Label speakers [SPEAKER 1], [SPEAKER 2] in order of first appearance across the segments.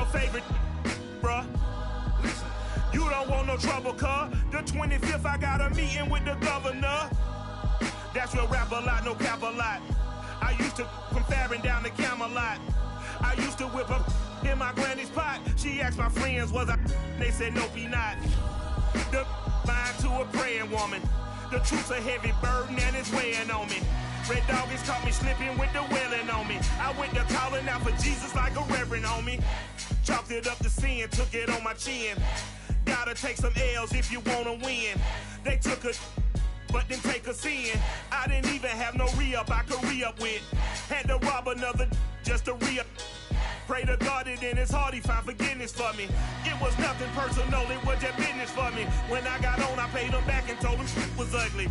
[SPEAKER 1] your favorite, bruh. You don't want no trouble, cuz. The 25th, I got a meeting with the governor. That's real rap a lot, no cap a lot. I used to from Farron down to Camelot. I used to whip up in my granny's pot. She asked my friends, was I? They said, nope, he not. The line to a praying woman. The truth's a heavy burden and it's weighing on me. Red doggies caught me slipping with the wailing on me. I went to calling out for Jesus like a reverend on me. Chalked it up to sin, took it on my chin. Gotta take some L's if you wanna win. They took a but didn't take us in. I didn't even have no re-up I could re-up with. Had to rob another just to re-up. Pray to God that in his heart he found forgiveness for me. It was nothing personal, it was just business for me. When I got on, I paid him back and told him shit was ugly.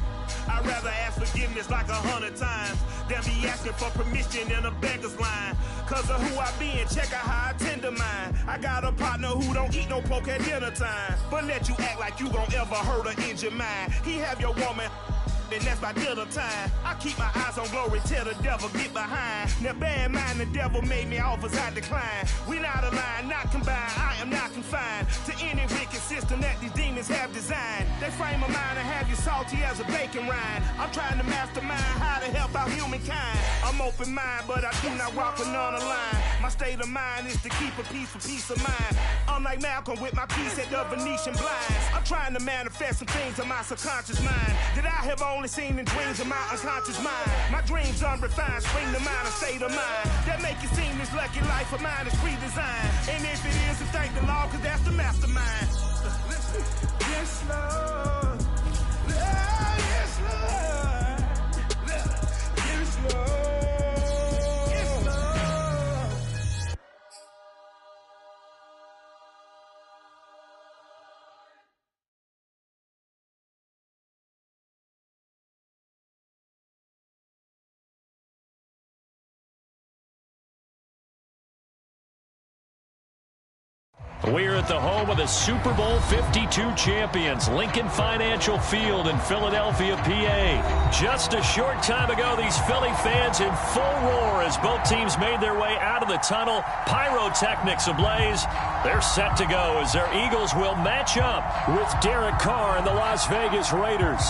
[SPEAKER 1] I'd rather ask forgiveness like 100 times than be asking for permission in a beggar's line. Cause of who I be and check out how I tend to mine. I got a partner who don't eat no pork at dinner time, but let you act like you gon' ever hurt or injure mine. He have your woman and that's by dinner time. I keep my eyes on glory till the devil get behind. Now bear in mind the devil made me offers I decline. We not aligned, not combined, I am not confined to any wicked system that these demons have designed. They frame a mind and have you salty as a bacon rind. I'm trying to mastermind how to help out humankind. I'm open mind, but I do not walk another line. My state of mind is to keep a peace for peace of mind. Unlike Malcolm with my piece at the Venetian blinds. I'm trying to manifest some things in my subconscious mind that I have only seen in dreams of my unconscious mind. My dreams unrefined, spring to mind, a state of mind that make it seem this lucky life of mine is pre-designed. And if it is, then thank the Lord, cause that's the mastermind. Yes, Lord. Yes, Lord. Yes, Lord.
[SPEAKER 2] We're at the home of the Super Bowl 52 champions, Lincoln Financial Field in Philadelphia, PA. Just a short time ago, these Philly fans in full roar as both teams made their way out of the tunnel. Pyrotechnics ablaze. They're set to go as their Eagles will match up with Derek Carr and the Las Vegas Raiders.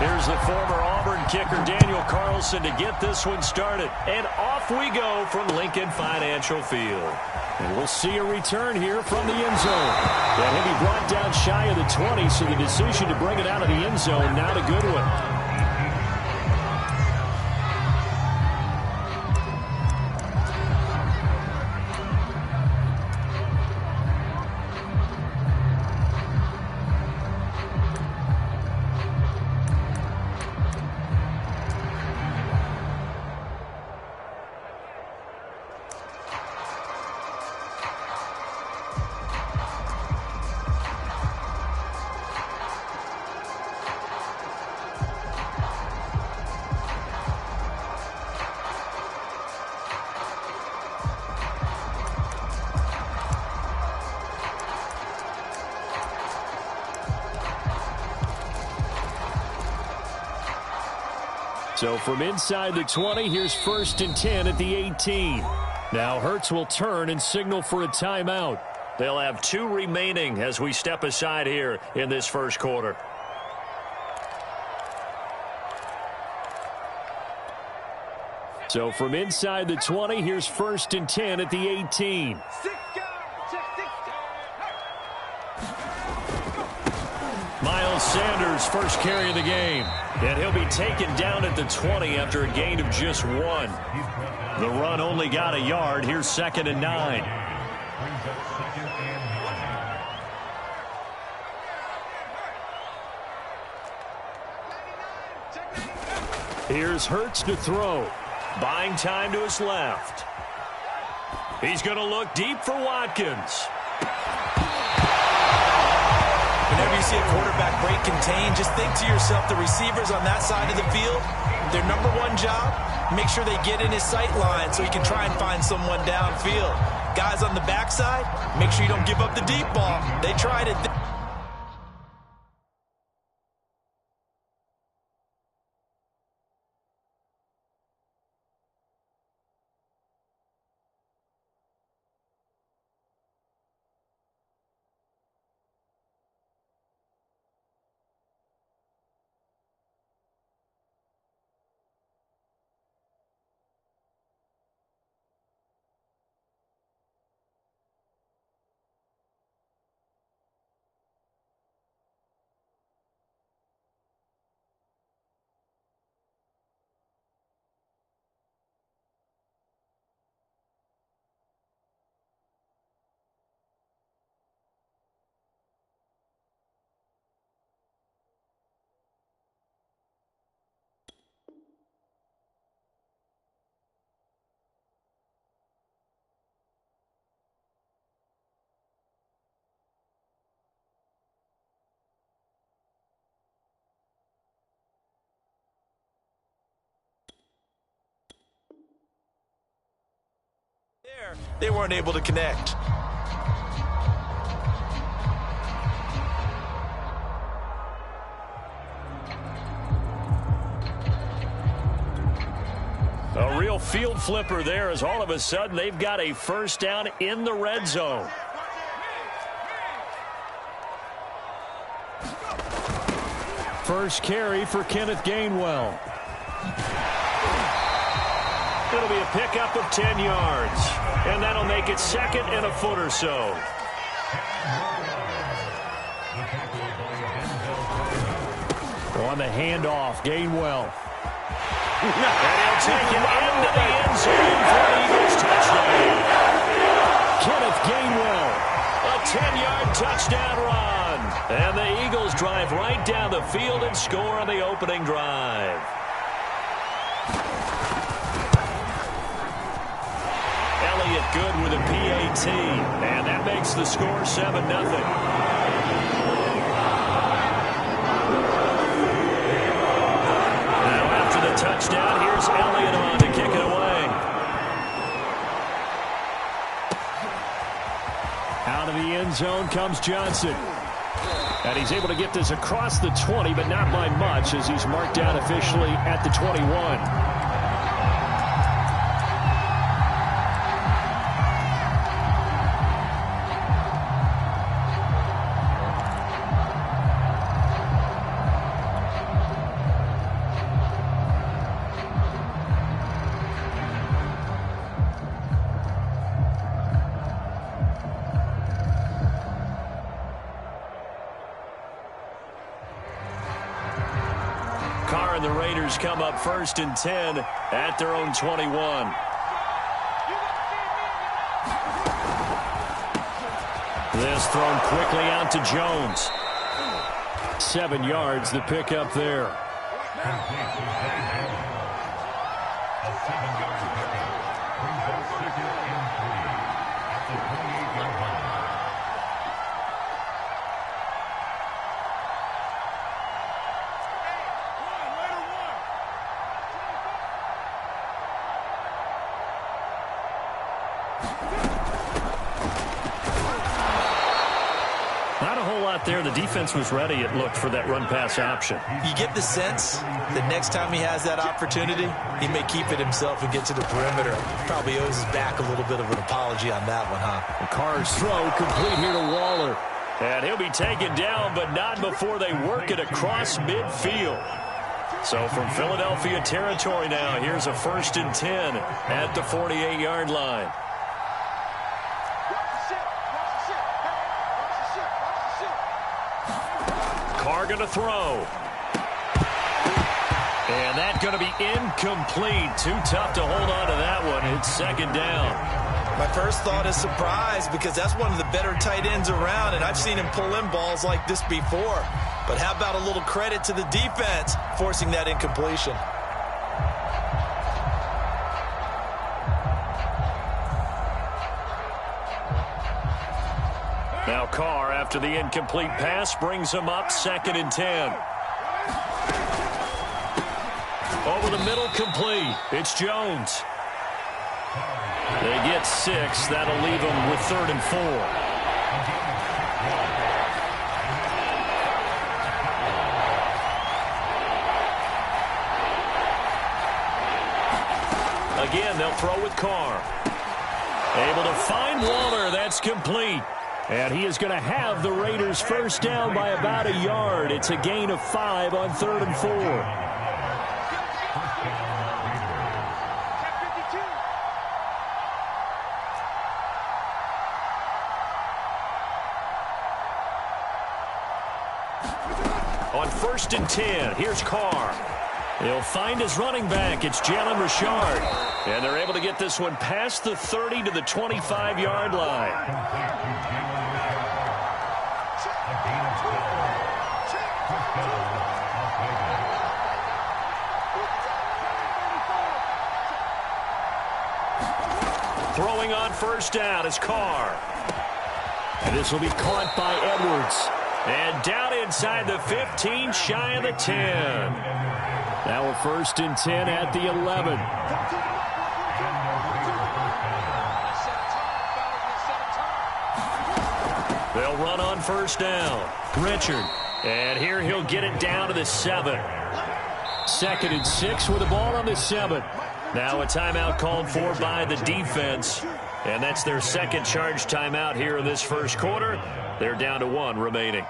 [SPEAKER 2] Here's the former Auburn kicker, Daniel Carlson, to get this one started. And off we go from Lincoln Financial Field. And we'll see a return here from the end zone. And he'll be brought down shy of the 20, so the decision to bring it out of the end zone, not a good one. So from inside the 20, here's 1st and 10 at the 18. Now Hurts will turn and signal for a timeout. They'll have 2 remaining as we step aside here in this first quarter. So from inside the 20, here's 1st and 10 at the 18. Miles Sanders, first carry of the game. And he'll be taken down at the 20 after a gain of just 1. The run only got a yard. Here's 2nd and 9. Here's Hurts to throw. Buying time to his left. He's going to look deep for Watkins.
[SPEAKER 3] Whenever you see a quarterback break contain, just think to yourself, the receivers on that side of the field, their number one job, make sure they get in his sight line so he can try and find someone downfield. Guys on the backside, make sure you don't give up the deep ball. They tried it. They weren't able to connect.
[SPEAKER 2] A real field flipper there, as all of a sudden they've got a first down in the red zone. First carry for Kenneth Gainwell. It'll be a pickup of 10 yards, and that'll make it second and a foot or so. On the handoff, Gainwell. And he'll take it into the end zone for an Eagles touchdown. Kenneth Gainwell, a 10-yard touchdown run. And the Eagles drive right down the field and score on the opening drive. Good with a PAT, and that makes the score 7-0. Now after the touchdown, here's Elliott on to kick it away. Out of the end zone comes Johnson. And he's able to get this across the 20, but not by much, as he's marked down officially at the 21. The Raiders come up 1st and 10 at their own 21. This thrown quickly out to Jones. 7 yards, the pickup there. There, the defense was ready, it looked, for that run-pass option.
[SPEAKER 3] You get the sense that next time he has that opportunity, he may keep it himself and get to the perimeter. Probably owes his back a little bit of an apology on that one, huh?
[SPEAKER 2] The Carr's throw complete here to Waller. And he'll be taken down, but not before they work it across midfield. So from Philadelphia territory now, here's a 1st and 10 at the 48-yard line. Carr going to throw. And that's going to be incomplete. Too tough to hold on to that one. It's 2nd down.
[SPEAKER 3] My first thought is surprise, because that's one of the better tight ends around, and I've seen him pull in balls like this before. But how about a little credit to the defense forcing that incompletion?
[SPEAKER 2] Now Carr, after the incomplete pass, brings him up 2nd and 10. Over the middle, complete. It's Jones. They get 6. That'll leave them with 3rd and 4. Again, they'll throw with Carr. Able to find Waller. That's complete. And he is going to have the Raiders first down by about a yard. It's a gain of 5 on 3rd and 4. On 1st and 10, here's Carr. He'll find his running back. It's Jalen Richard. And they're able to get this one past the 30 to the 25-yard line. Throwing on 1st down is Carr. And this will be caught by Edwards. And down inside the 15, shy of the 10. Now a 1st and 10 at the 11. They'll run on 1st down. Richard. And here he'll get it down to the 7. 2nd and 6 with the ball on the 7. Now a timeout called for by the defense. And that's their 2nd charge timeout here in this 1st quarter. They're down to 1 remaining.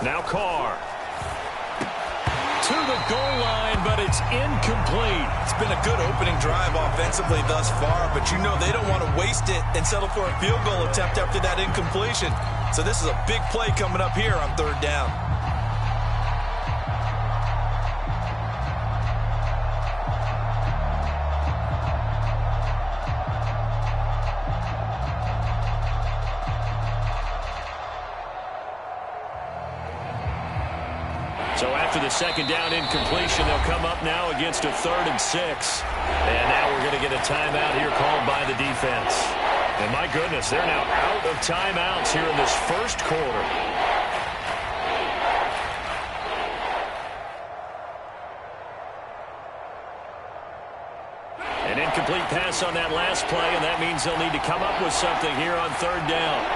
[SPEAKER 2] Now Carr. To the goal line, but it's incomplete.
[SPEAKER 3] It's been a good opening drive offensively thus far, but you know they don't want to waste it and settle for a field goal attempt after that incompletion. So this is a big play coming up here on 3rd down.
[SPEAKER 2] So after the 2nd down incompletion, they'll come up now against a 3rd and 6. And now we're going to get a timeout here called by the defense. And my goodness, they're now out of timeouts here in this 1st quarter. An incomplete pass on that last play, and that means they'll need to come up with something here on 3rd down.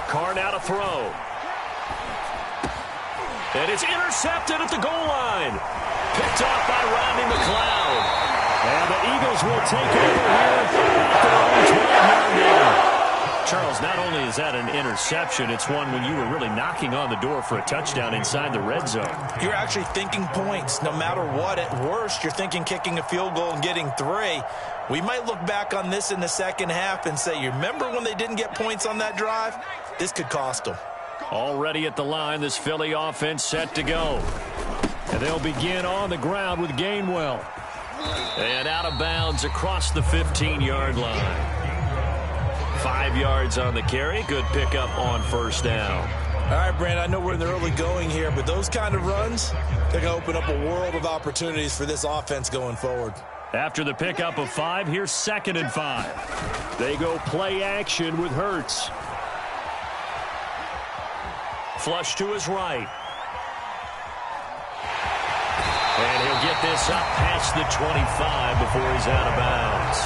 [SPEAKER 2] Carr now to throw. And it's intercepted at the goal line. Picked off by Rodney McLeod. And the Eagles will take over here at their own 12-yard line. Charles, not only is that an interception, it's one when you were really knocking on the door for a touchdown inside the red zone.
[SPEAKER 3] You're actually thinking points no matter what. At worst, you're thinking kicking a field goal and getting 3. We might look back on this in the 2nd half and say, you remember when they didn't get points on that drive? This could cost them.
[SPEAKER 2] Already at the line, this Philly offense set to go. And they'll begin on the ground with Gainwell. And out of bounds across the 15-yard line. 5 yards on the carry. Good pickup on 1st down.
[SPEAKER 3] All right, Brand, I know we're in the early going here, but those kind of runs, they're going to open up a world of opportunities for this offense going forward.
[SPEAKER 2] After the pickup of 5, here's 2nd and 5. They go play action with Hurts. Flush to his right. And he'll get this up past the 25 before he's out of bounds.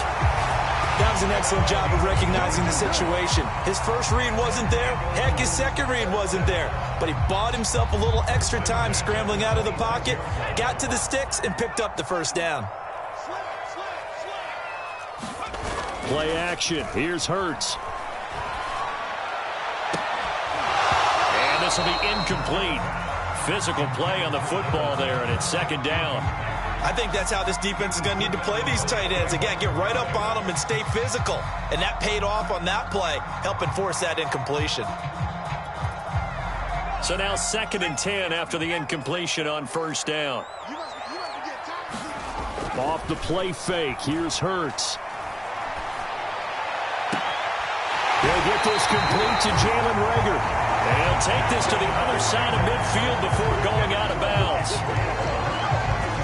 [SPEAKER 3] That was an excellent job of recognizing the situation. His first read wasn't there. Heck, his second read wasn't there. But he bought himself a little extra time scrambling out of the pocket, got to the sticks, and picked up the 1st down.
[SPEAKER 2] Play action. Here's Hurts. And this will be incomplete. Physical play on the football there, and it's 2nd down.
[SPEAKER 3] I think that's how this defense is going to need to play these tight ends. Again, get right up on them and stay physical. And that paid off on that play, helping force that incompletion.
[SPEAKER 2] So now 2nd and 10 after the incompletion on 1st down. Off the play fake, here's Hurts. He'll get this complete to Jalen Reagor. And he'll take this to the other side of midfield before going out of bounds.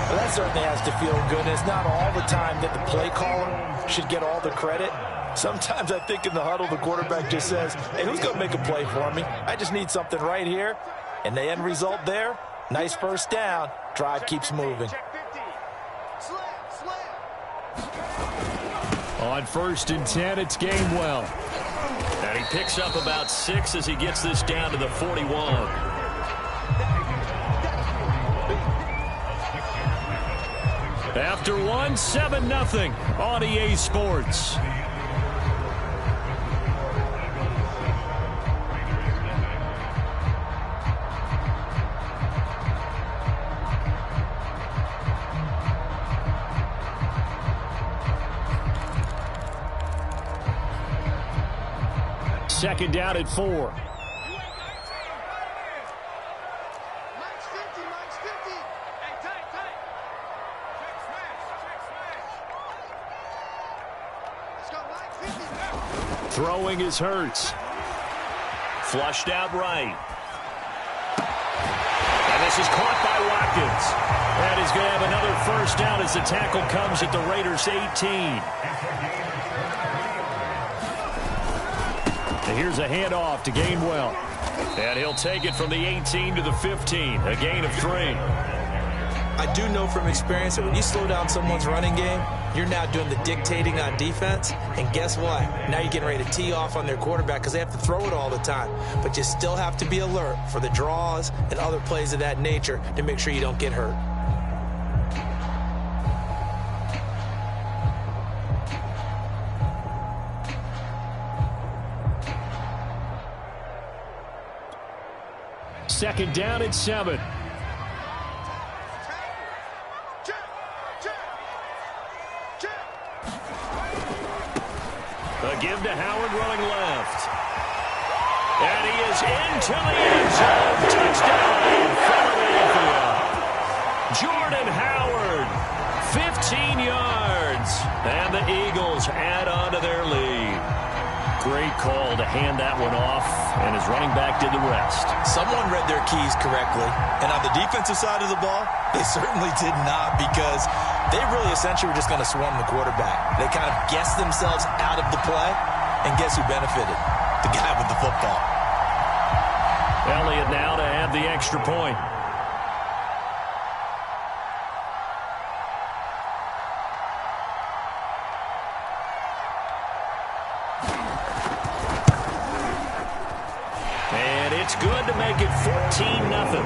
[SPEAKER 4] Well, that certainly has to feel good. And it's not all the time that the play caller should get all the credit. Sometimes I think in the huddle, the quarterback just says, hey, who's going to make a play for me? I just need something right here. And the end result there, nice 1st down. Drive keeps moving.
[SPEAKER 2] On 1st and 10, it's Gainwell. And he picks up about 6 as he gets this down to the 41. After 1, 7-0 on EA Sports. Second down at 4. Throwing is Hurts. Flushed out right. And this is caught by Watkins. And he's going to have another 1st down as the tackle comes at the Raiders' 18. Here's a handoff to Gainwell. And he'll take it from the 18 to the 15. A gain of 3.
[SPEAKER 3] I do know from experience that when you slow down someone's running game, you're now doing the dictating on defense. And guess what? Now you're getting ready to tee off on their quarterback because they have to throw it all the time. But you still have to be alert for the draws and other plays of that nature to make sure you don't get hurt.
[SPEAKER 2] Second down at 7. A give to Howard running left. And he is into the end zone. Touchdown, Philadelphia. Jordan Howard, 15 yards. And the Eagles add on to their lead. Great call to hand that one off, and his running back did the rest.
[SPEAKER 3] Someone read their keys correctly, and on the defensive side of the ball, they certainly did not, because they really essentially were just going to swarm the quarterback. They kind of guessed themselves out of the play, and guess who benefited? The guy with the football.
[SPEAKER 2] Elliott now to add the extra point. It's good to make it 14-0.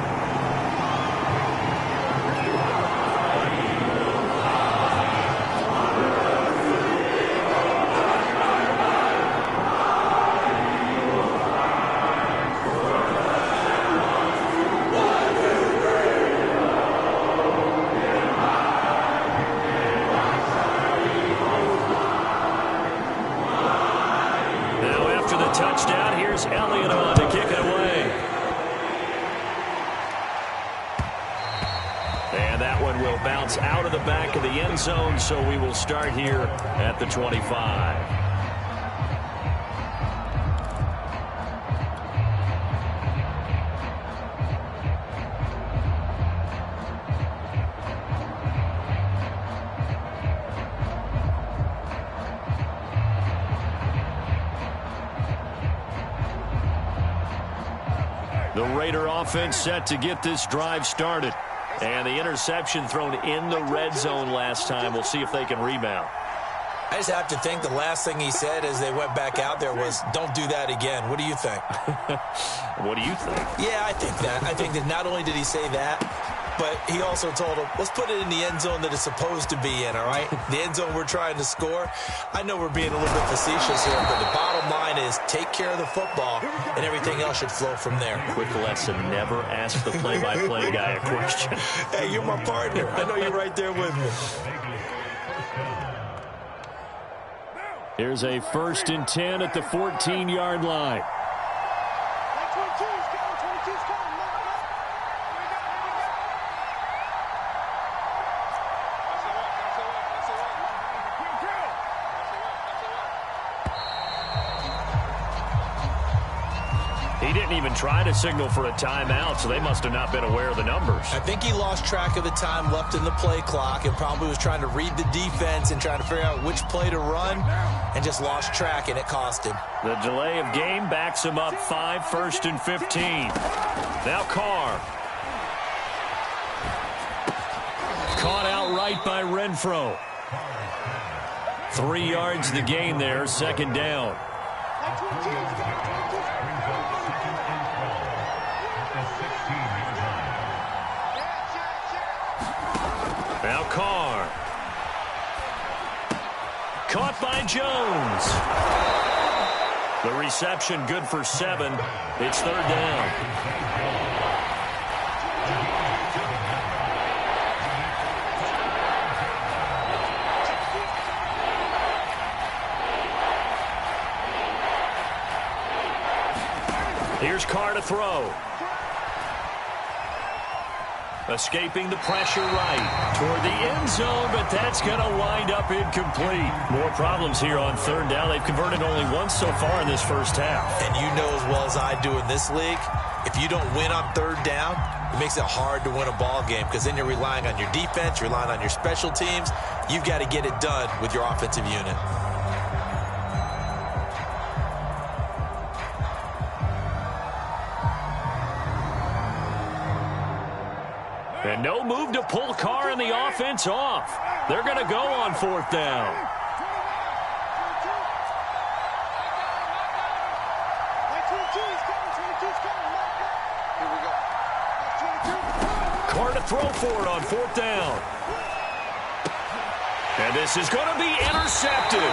[SPEAKER 2] Now after the touchdown, here's Elliott on to kick it away. And that one will bounce out of the back of the end zone, so we will start here at the 25. The Raider offense set to get this drive started. And the interception thrown in the red zone last time. We'll see if they can rebound.
[SPEAKER 3] I just have to think the last thing he said as they went back out there was, don't do that again. What do you think?
[SPEAKER 2] What do you think?
[SPEAKER 3] Yeah, I think that. I think that not only did he say that, But he also told him, let's put it in the end zone that it's supposed to be in, all right? The end zone we're trying to score. I know we're being a little bit facetious here, but the bottom line is take care of the football, and everything else should flow from there.
[SPEAKER 2] Quick lesson, never ask the play-by-play guy a question.
[SPEAKER 3] Hey, you're my partner. I know you're right there with me.
[SPEAKER 2] Here's a 1st and 10 at the 14-yard line. He didn't even try to signal for a timeout, so they must have not been aware of the numbers.
[SPEAKER 3] I think he lost track of the time left in the play clock and probably was trying to read the defense and trying to figure out which play to run and just lost track, and it cost him.
[SPEAKER 2] The delay of game backs him up 5, 1st and 15. Now Carr. Caught outright by Renfro. 3 yards the gain there, 2nd down. Now Carr. Caught by Jones. The reception good for 7. It's 3rd down. Here's Carr to throw. Escaping the pressure right toward the end zone, but that's going to wind up incomplete. More problems here on 3rd down. They've converted only once so far in this first half.
[SPEAKER 3] And you know as well as I do in this league, if you don't win on 3rd down, it makes it hard to win a ball game because then you're relying on your defense, you're relying on your special teams. You've got to get it done with your offensive unit.
[SPEAKER 2] And no move to pull Carr and the offense off. They're going to go on 4th down. Carr to throw for it on 4th down. And this is going to be intercepted.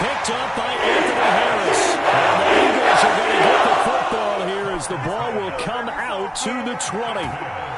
[SPEAKER 2] Picked up by Anthony Harris. And the Eagles are going to get the football here as the ball will come out to the 20.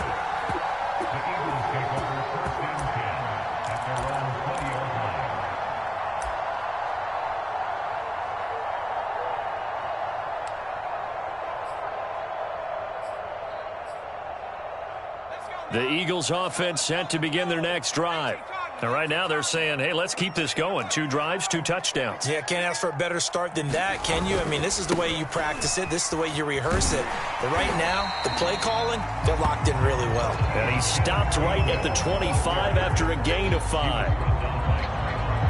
[SPEAKER 2] The Eagles offense set to begin their next drive. And right now they're saying, hey, let's keep this going. 2 drives, 2 touchdowns.
[SPEAKER 3] Yeah, can't ask for a better start than that, can you? I mean, this is the way you practice it. This is the way you rehearse it. But right now, the play calling, they're locked in really well.
[SPEAKER 2] And he stopped right at the 25 after a gain of 5.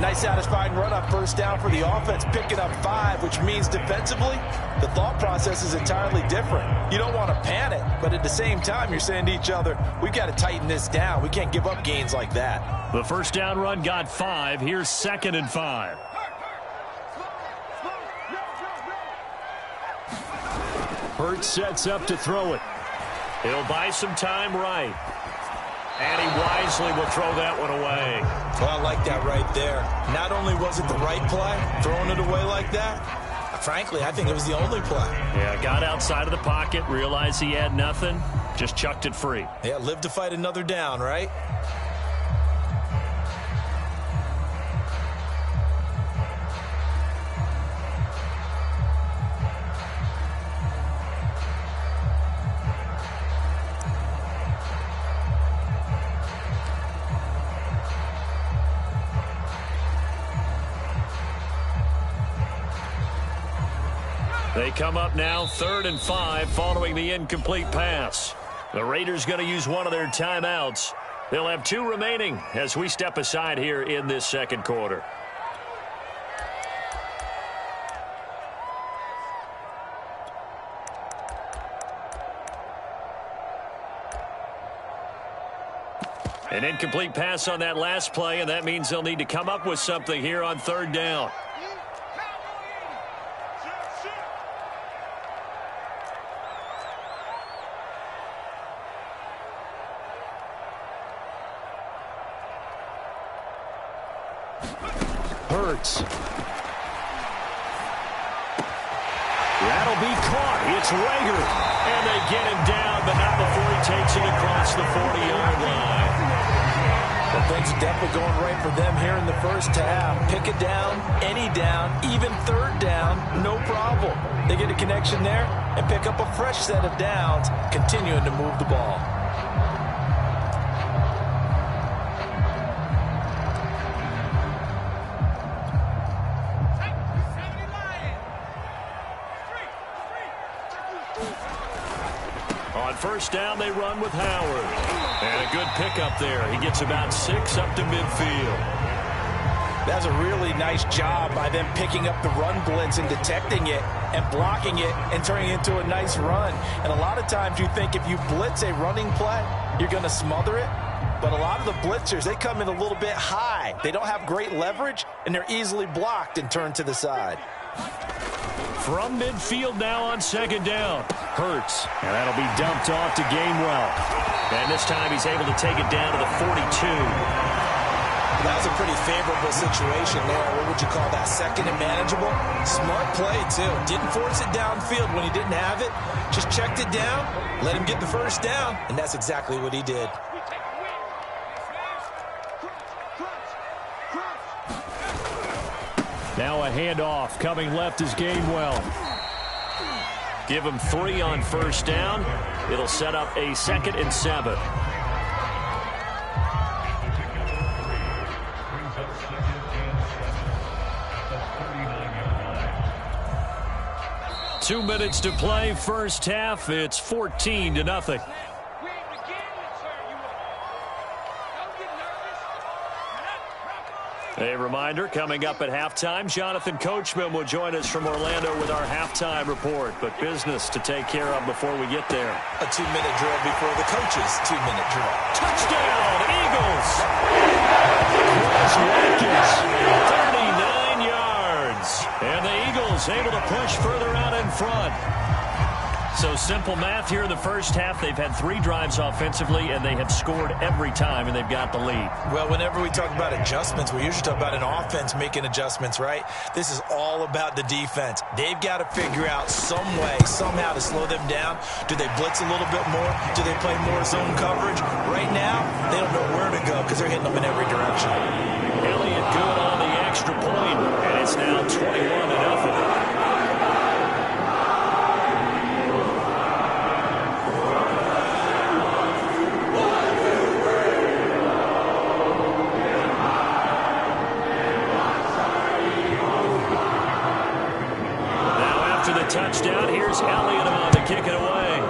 [SPEAKER 3] Nice satisfying run on 1st down for the offense, picking up 5, which means defensively, the thought process is entirely different. You don't want to panic, but at the same time, you're saying to each other, we've got to tighten this down. We can't give up gains like that.
[SPEAKER 2] The 1st down run got 5. Here's 2nd and 5. Hurts sets up to throw it. He'll buy some time right. And he wisely will throw that one away.
[SPEAKER 3] Well, I like that right there. Not only was it the right play, throwing it away like that, frankly, I think it was the only play.
[SPEAKER 2] Yeah, got outside of the pocket, realized he had nothing, just chucked it free.
[SPEAKER 3] Yeah, live to fight another down, right?
[SPEAKER 2] They come up now 3rd and 5 following the incomplete pass. The Raiders going to use one of their timeouts. They'll have 2 remaining as we step aside here in this 2nd quarter. An incomplete pass on that last play, and that means they'll need to come up with something here on 3rd down. Hurts. That'll be caught. It's Rager. And they get him down, but not before he takes it across the 40-yard line.
[SPEAKER 4] Well, things are definitely going right for them here in the first half. Pick it down, any down, even third down, no problem. They get a connection there and pick up a fresh set of downs, continuing to move the ball.
[SPEAKER 2] On first down, they run with Howard. And a good pickup there. He gets about 6 up to midfield.
[SPEAKER 4] That's a really nice job by them picking up the run blitz and detecting it and blocking it and turning it into a nice run. And a lot of times you think if you blitz a running play, you're going to smother it. But a lot of the blitzers, they come in a little bit high. They don't have great leverage, and they're easily blocked and turned to the side.
[SPEAKER 2] From midfield now on second down. Hurts. And that'll be dumped off to Gainwell. And this time he's able to take it down to the 42.
[SPEAKER 4] That was a pretty favorable situation there. What would you call that? Second and manageable? Smart play, too. Didn't force it downfield when he didn't have it. Just checked it down, let him get the first down, and that's exactly what he did.
[SPEAKER 2] Now a handoff. Coming left is Gainwell. Give him 3 on first down. It'll set up a 2nd and 7. Two minutes to play, first half. It's 14-0. A reminder, coming up at halftime, Jonathan Coachman will join us from Orlando with our halftime report. But business to take care of before we get there.
[SPEAKER 4] A 2-minute drill before the coach's 2-minute drill.
[SPEAKER 2] Touchdown, Eagles! Chris Watkins, 39 yards. And the Eagles able to push further out in front. So simple math here in the first half. They've had 3 drives offensively, and they have scored every time, and they've got the lead.
[SPEAKER 4] Well, whenever we talk about adjustments, we usually talk about an offense making adjustments, right? This is all about the defense. They've got to figure out some way, somehow to slow them down. Do they blitz a little bit more? Do they play more zone coverage? Right now, they don't know where to go because they're hitting them in every direction.
[SPEAKER 2] Elliott good on the extra point, and it's now 21-0. Touchdown. Here's Elliott on to kick it away.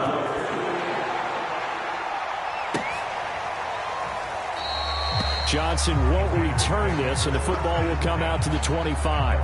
[SPEAKER 2] Johnson won't return this, and the football will come out to the 25.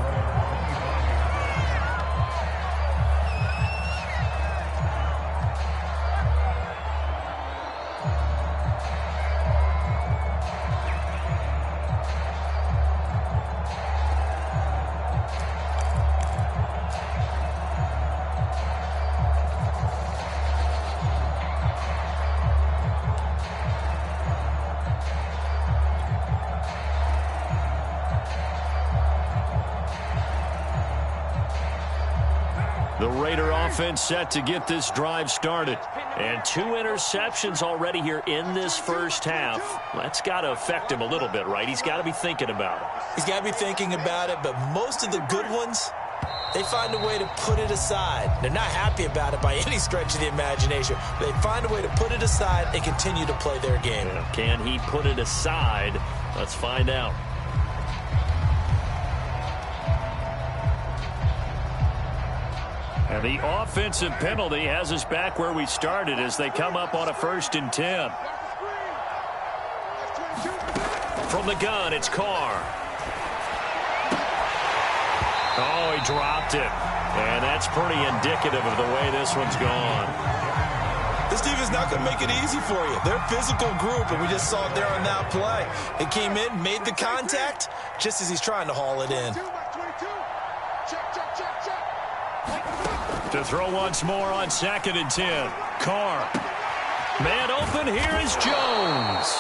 [SPEAKER 2] The Raider offense set to get this drive started. And 2 interceptions already here in this first half. That's got to affect him a little bit, right? He's got to be thinking about it.
[SPEAKER 4] He's got to be thinking about it, but most of the good ones, they find a way to put it aside. They're not happy about it by any stretch of the imagination. They find a way to put it aside and continue to play their game.
[SPEAKER 2] Can he put it aside? Let's find out. And the offensive penalty has us back where we started as they come up on a 1st and 10. From the gun, it's Carr. Oh, he dropped it. And that's pretty indicative of the way this one's gone.
[SPEAKER 4] This defense is not going to make it easy for you. They're a physical group, and we just saw it there on that play. It came in, made the contact, just as he's trying to haul it in.
[SPEAKER 2] To throw once more on 2nd and 10. Carr. Man open, here is Jones.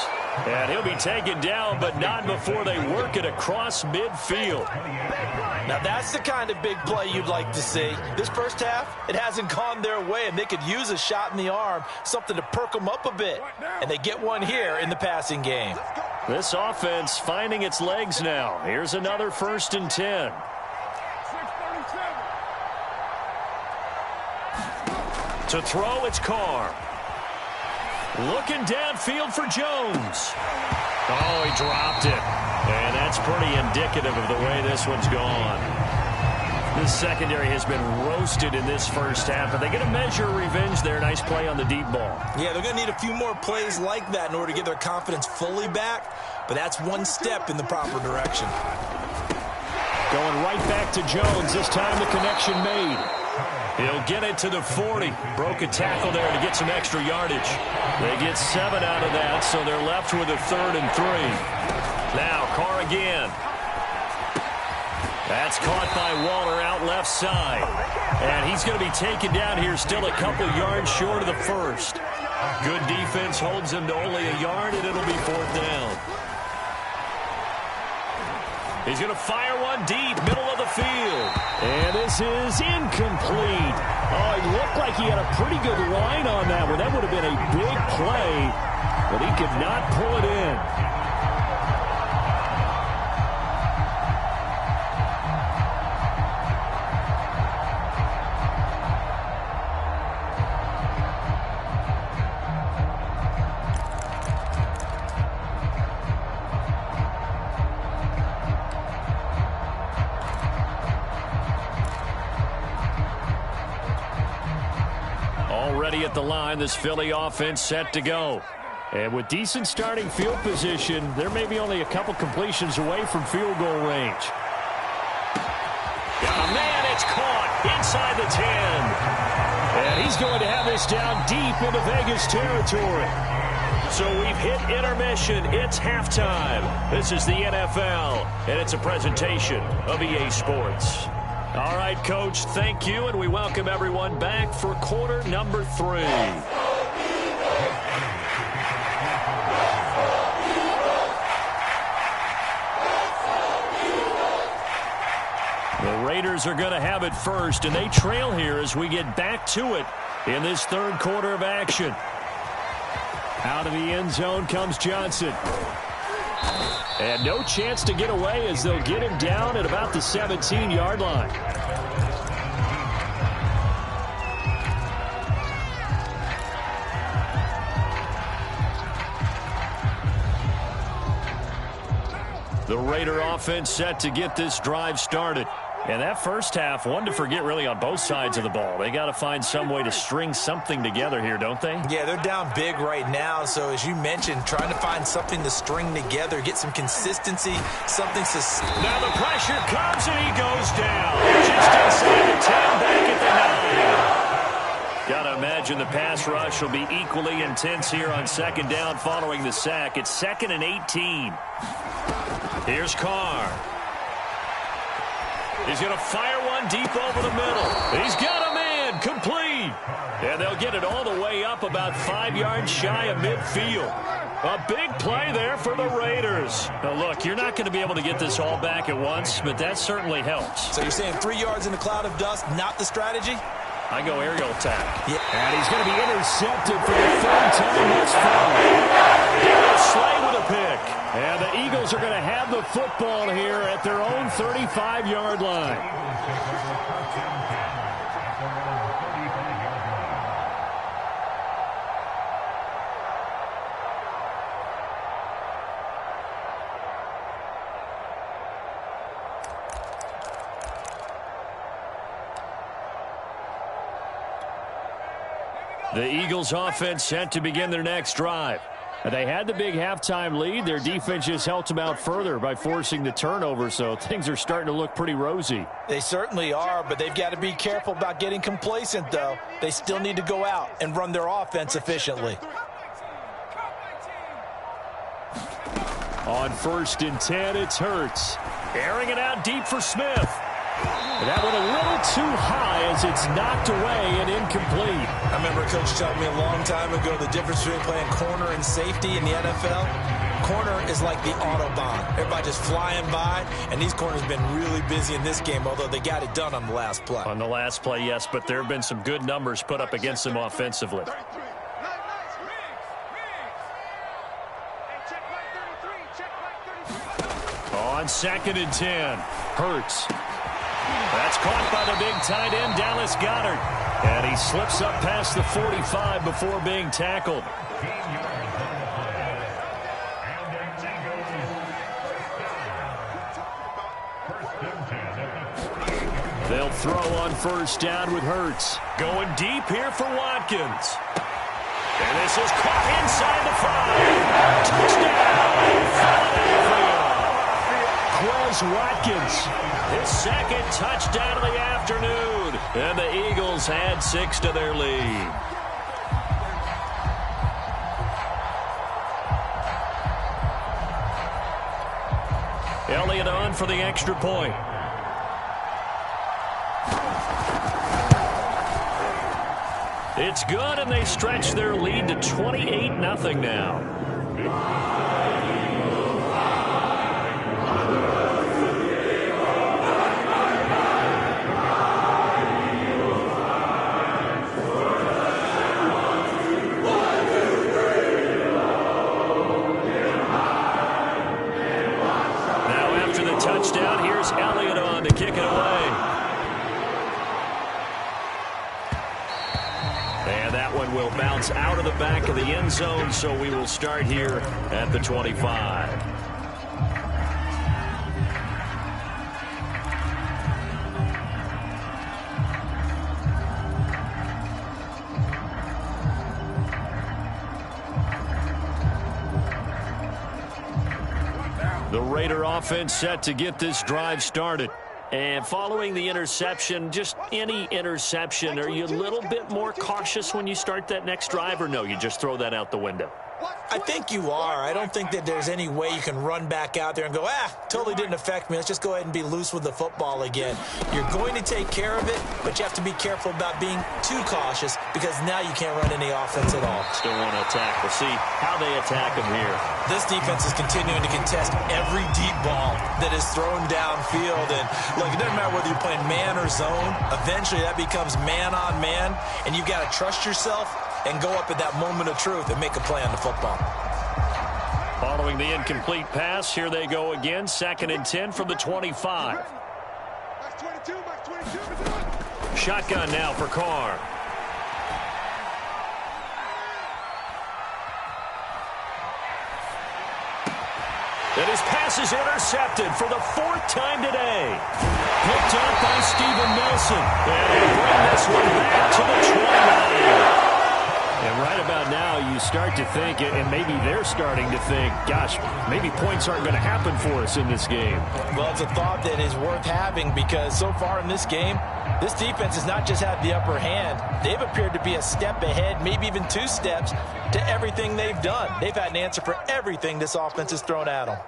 [SPEAKER 2] And he'll be taken down, but not before they work it across midfield.
[SPEAKER 3] Now that's the kind of big play you'd like to see. This first half, it hasn't gone their way, and they could use a shot in the arm, something to perk them up a bit. And they get one here in the passing game.
[SPEAKER 2] This offense finding its legs now. Here's another 1st and 10. To throw, it's Carr. Looking downfield for Jones. Oh, he dropped it. And that's pretty indicative of the way this one's gone. This secondary has been roasted in this first half, but they get a measure of revenge there. Nice play on the deep ball.
[SPEAKER 3] Yeah, they're going to need a few more plays like that in order to get their confidence fully back, but that's one step in the proper direction.
[SPEAKER 2] Going right back to Jones. This time the connection made. He'll get it to the 40. Broke a tackle there to get some extra yardage. They get 7 out of that, so they're left with a 3rd and 3. Now Carr again. That's caught by Waller out left side. And he's going to be taken down here still a couple yards short of the first. Good defense holds him to only a yard, and it'll be 4th down. He's going to fire one deep, middle of the field. And this is incomplete. Oh, it looked like he had a pretty good line on that one. That would have been a big play, but he could not pull it in. Already at the line, this Philly offense set to go. And with decent starting field position, there may be only a couple completions away from field goal range. Got a man, it's caught inside the 10. And he's going to have this down deep into Vegas territory. So we've hit intermission. It's halftime. This is the NFL, and it's a presentation of EA Sports. All right, Coach, thank you, and we welcome everyone back for quarter number 3. The Raiders are going to have it first, and they trail here as we get back to it in this 3rd quarter of action. Out of the end zone comes Johnson. And no chance to get away as they'll get him down at about the 17-yard line. The Raider offense set to get this drive started. And that first half, one to forget really on both sides of the ball. They got to find some way to string something together here, don't they?
[SPEAKER 3] Yeah, they're down big right now. So as you mentioned, trying to find something to string together, get some consistency, something to...
[SPEAKER 2] Now the pressure comes and he goes down. Just inside the 10, back at the 9. Got to imagine the pass rush will be equally intense here on 2nd down following the sack. It's 2nd and 18. Here's Carr. He's going to fire one deep over the middle. He's got a man, complete. And they'll get it all the way up about 5 yards shy of midfield. A big play there for the Raiders. Now, look, you're not going to be able to get this all back at once, but that certainly helps.
[SPEAKER 3] So you're saying 3 yards in a cloud of dust, not the strategy?
[SPEAKER 2] I go aerial attack.
[SPEAKER 3] Yeah.
[SPEAKER 2] And he's going to be intercepted for the 3rd time thus far. Slay with a pick. And the Eagles are going to have the football here at their own 35-yard line. The Eagles offense set to begin their next drive. They had the big halftime lead. Their defense just helped them out further by forcing the turnover, so things are starting to look pretty rosy.
[SPEAKER 3] They certainly are, but they've got to be careful about getting complacent, though. They still need to go out and run their offense efficiently.
[SPEAKER 2] On 1st and 10, it's Hurts. Airing it out deep for Smith. That one a little too high as it's knocked away and incomplete.
[SPEAKER 3] I remember a coach telling me a long time ago the difference between playing corner and safety in the NFL.
[SPEAKER 4] Corner is like the Autobahn. Everybody just flying by, and these corners have been really busy in this game, although they got it done on the last play.
[SPEAKER 2] On the last play, yes, but there have been some good numbers put up against them offensively. On 2nd and 10, Hurts. That's caught by the big tight end, Dallas Goedert. And he slips up past the 45 before being tackled. They'll throw on 1st down with Hurts. Going deep here for Watkins. And this is caught inside the 5. Touchdown, Philadelphia. Quez Watkins, his 2nd touchdown of the afternoon. And the Eagles add 6 to their lead. Elliott on for the extra point. It's good, and they stretch their lead to 28-0 now. Now after the touchdown, here's Elliott on to kick it away. And that one will bounce out of the back of the end zone, so we will start here at the 25. The Raider offense set to get this drive started. And following the interception, just any interception, are you a little bit more cautious when you start that next drive, or no, you just throw that out the window?
[SPEAKER 4] I think you are. I don't think that there's any way you can run back out there and go, totally didn't affect me. Let's just go ahead and be loose with the football again. You're going to take care of it, but you have to be careful about being too cautious because now you can't run any offense at all.
[SPEAKER 2] Still want to attack. We'll see how they attack them here.
[SPEAKER 4] This defense is continuing to contest every deep ball that is thrown downfield. And look, it doesn't matter whether you're playing man or zone. Eventually that becomes man on man, and you've got to trust yourself and go up at that moment of truth and make a play on the football.
[SPEAKER 2] Following the incomplete pass, here they go again. 2nd and 10 from the 25. Shotgun now for Carr. And his pass is intercepted for the 4th time today. Picked up by Steven Nelson. And they bring this one back to the 29. And right about now, you start to think, and maybe they're starting to think, gosh, maybe points aren't going to happen for us in this game.
[SPEAKER 4] Well, it's a thought that is worth having because so far in this game, this defense has not just had the upper hand. They've appeared to be a step ahead, maybe even 2 steps to everything they've done. They've had an answer for everything this offense has thrown at them.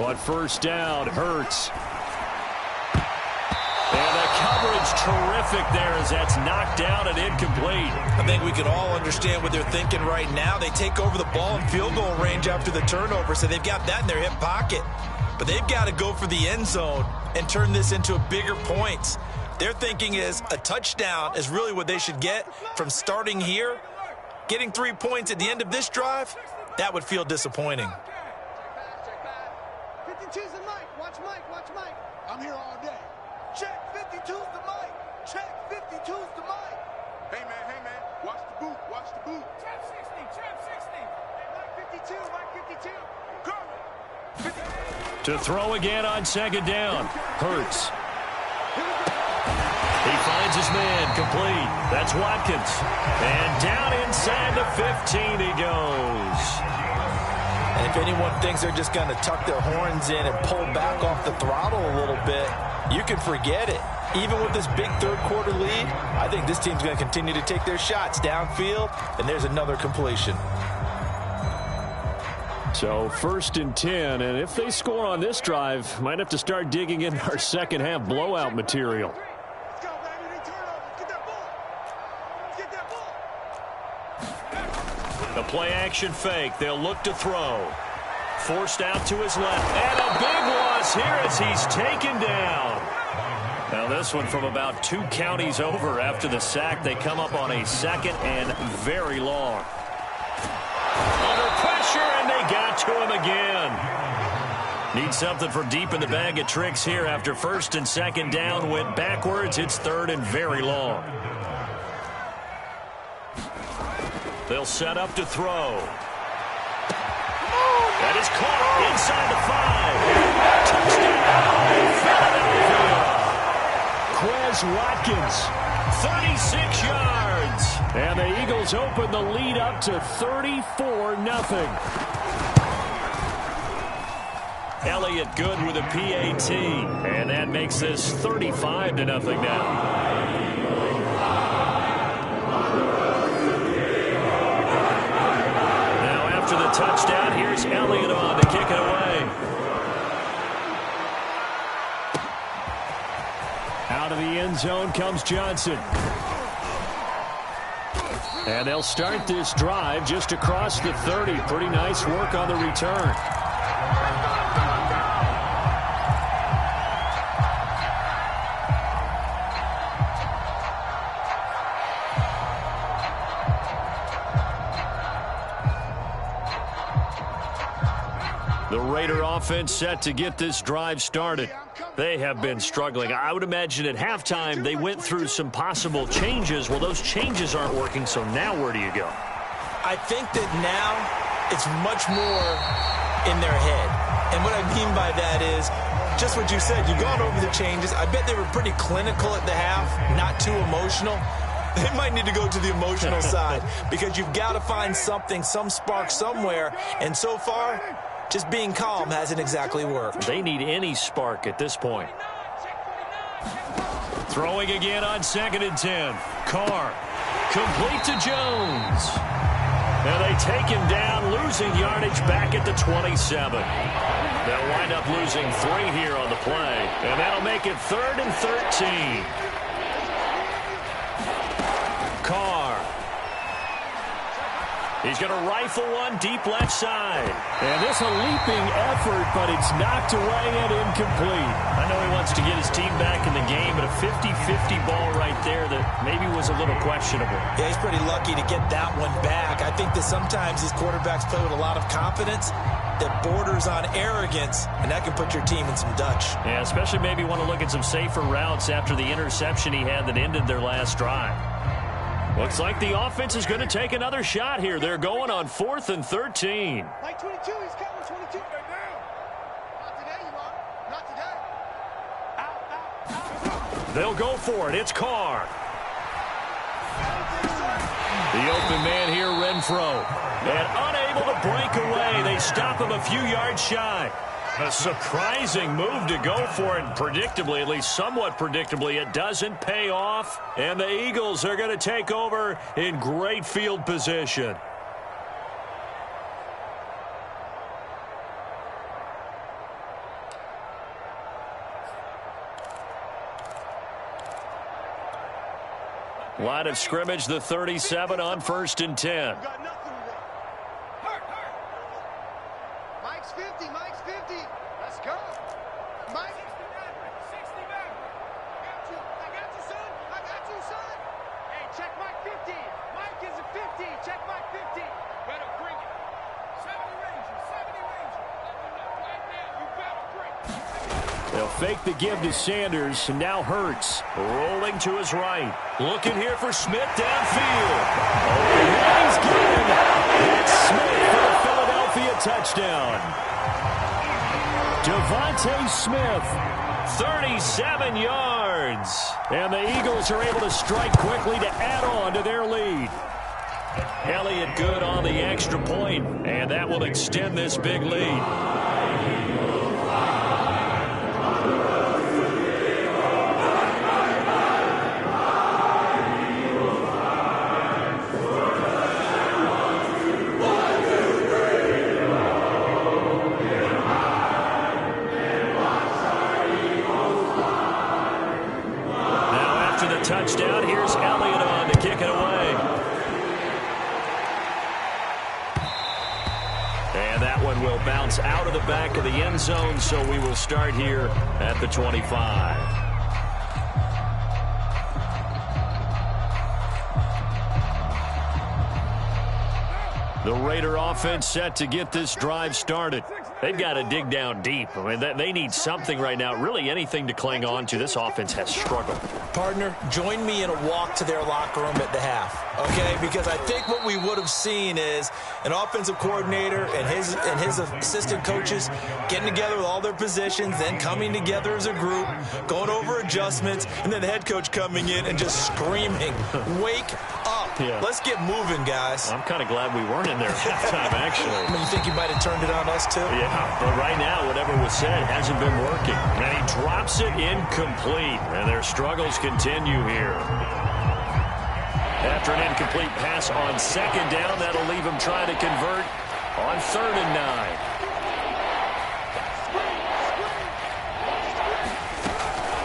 [SPEAKER 2] On 1st down, Hurts. And the coverage terrific there as that's knocked down and incomplete.
[SPEAKER 4] I think we can all understand what they're thinking right now. They take over the ball in field goal range after the turnover, so they've got that in their hip pocket. But they've got to go for the end zone and turn this into a bigger points. Their thinking is a touchdown is really what they should get from starting here. Getting 3 points at the end of this drive, that would feel disappointing.
[SPEAKER 5] 52's the mic. Watch Mike. Watch Mike. I'm here all day. Check 52's the mic. Check 52's the mic. Hey, man. Watch the boot. Watch the boot. Trap 60. Trap 60. Mike 52. Mike 52. Come.
[SPEAKER 2] To throw again on 2nd down. Hurts. He finds his man complete. That's Watkins. And down inside the 15 he goes.
[SPEAKER 4] And if anyone thinks they're just going to tuck their horns in and pull back off the throttle a little bit, you can forget it. Even with this big third-quarter lead, I think this team's going to continue to take their shots downfield, and there's another completion.
[SPEAKER 2] So 1st and 10, and if they score on this drive, might have to start digging in our second half blowout material.
[SPEAKER 5] Let's go, baby. They turn over. Get that ball. Get that ball.
[SPEAKER 2] The play action fake. They'll look to throw. Forced out to his left. And a big loss here as he's taken down. Now this one from about 2 counties over after the sack. They come up on a 2nd and very long. Under pressure, and they got to him again. Need something for deep in the bag of tricks here after 1st and 2nd down. Went backwards. It's 3rd and very long. They'll set up to throw. That is caught inside the 5. Touchdown. Quez Watkins, 36 yards. And the Eagles open the lead up to 34-0. Elliott good with a PAT. And that makes this 35-0 now. The touchdown. Here's Elliott on to kick it away. Out of the end zone comes Johnson. And they'll start this drive just across the 30. Pretty nice work on the return. The Raider offense set to get this drive started. They have been struggling. I would imagine at halftime they went through some possible changes. Well, those changes aren't working, so now where do you go?
[SPEAKER 4] I think that now it's much more in their head. And what I mean by that is just what you said. You've gone over the changes. I bet they were pretty clinical at the half, not too emotional. They might need to go to the emotional side because you've got to find something, some spark somewhere. And so far, just being calm hasn't exactly worked.
[SPEAKER 2] They need any spark at this point. Throwing again on 2nd and 10. Carr. Complete to Jones. Now they take him down, losing yardage back at the 27. They'll wind up losing 3 here on the play. And that'll make it 3rd and 13. Carr. He's going to rifle one deep left side. And this a leaping effort, but it's knocked away and incomplete. I know he wants to get his team back in the game, but a 50-50 ball right there that maybe was a little questionable.
[SPEAKER 4] Yeah, he's pretty lucky to get that one back. I think that sometimes these quarterbacks play with a lot of confidence that borders on arrogance, and that can put your team in some Dutch.
[SPEAKER 2] Yeah, especially maybe want to look at some safer routes after the interception he had that ended their last drive. Looks like the offense is going to take another shot here. They're going on 4th and 13.
[SPEAKER 5] Like 22, he's coming 22 right now. Not today, you are. Not today. Out.
[SPEAKER 2] They'll go for it. It's Carr. The open man here, Renfro. And unable to break away. They stop him a few yards shy. A surprising move to go for it. Predictably, at least somewhat predictably, it doesn't pay off. And the Eagles are going to take over in great field position. Line of scrimmage, the 37 on 1st and 10.
[SPEAKER 5] Mike's 50, Mike's 50. Let's go. Mike. 60 back. I got you, son. I got you, son. Hey, check Mike 50. Mike is a 50. Check Mike 50. Better bring it. 70 Ranger. Let me know right now. You better bring it.
[SPEAKER 2] They'll fake the give to Sanders, and now Hurts rolling to his right. Looking here for Smith downfield. Oh, he's good. That's Smith for the Philadelphia touchdown. Devontae Smith, 37 yards. And the Eagles are able to strike quickly to add on to their lead. Elliott good on the extra point, and that will extend this big lead. down. Here's Elliott on to kick it away. And that one will bounce out of the back of the end zone, so we will start here at the 25. The Raider offense set to get this drive started. They've got to dig down deep. I mean, they need something right now, really anything to cling on to. This offense has struggled.
[SPEAKER 3] Partner, join me in a walk to their locker room at the half, okay? Because I think what we would have seen is an offensive coordinator and his assistant coaches getting together with all their positions, then coming together as a group, going over adjustments, and then the head coach coming in and just screaming, "Wake up. Yeah. Let's get moving, guys."
[SPEAKER 2] I'm kind of glad we weren't in there at halftime, actually.
[SPEAKER 3] I mean, you think you might have turned it on us, too?
[SPEAKER 2] Yeah, but right now, whatever was said hasn't been working. And he drops it incomplete, and their struggles continue here. After an incomplete pass on second down, that'll leave him trying to convert on 3rd and 9.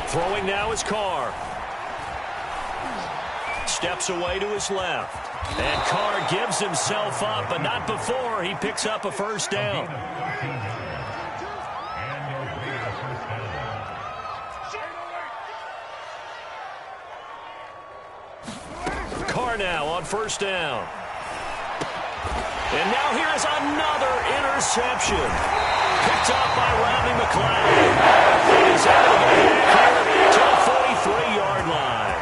[SPEAKER 2] Throwing now is Carr. Steps away to his left. And Carr gives himself up, but not before he picks up a first down. Carr now on first down. And now here is another interception. Picked up by Rodney McLeod. It is out of the back here to the 43-yard line.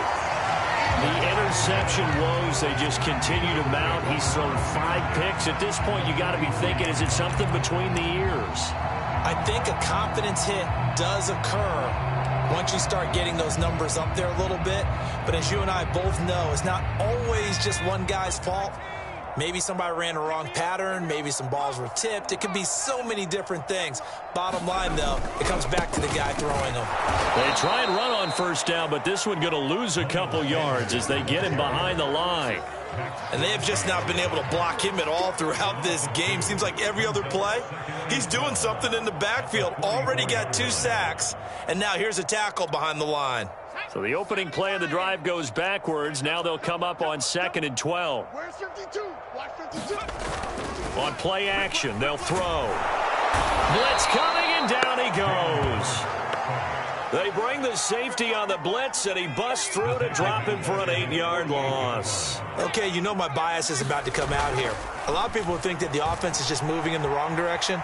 [SPEAKER 2] The interception woes, they just continue to mount. He's thrown 5 picks. At this point, you got to be thinking, is it something between the ears?
[SPEAKER 3] I think a confidence hit does occur once you start getting those numbers up there a little bit. But as you and I both know, it's not always just one guy's fault. Maybe somebody ran a wrong pattern. Maybe some balls were tipped. It could be so many different things. Bottom line, though, it comes back to the guy throwing them.
[SPEAKER 2] They try and run on first down, but this one going to lose a couple yards as they get him behind the line.
[SPEAKER 3] And they have just not been able to block him at all throughout this game. Seems like every other play, he's doing something in the backfield. Already got 2 sacks, and now here's a tackle behind the line.
[SPEAKER 2] So the opening play of the drive goes backwards. Now they'll come up on 2nd and 12.
[SPEAKER 5] Where's 52? Watch 52.
[SPEAKER 2] On play action, they'll throw. Blitz coming, and down he goes. They bring the safety on the blitz, and he busts through to drop him for an 8-yard loss.
[SPEAKER 3] Okay, you know my bias is about to come out here. A lot of people think that the offense is just moving in the wrong direction.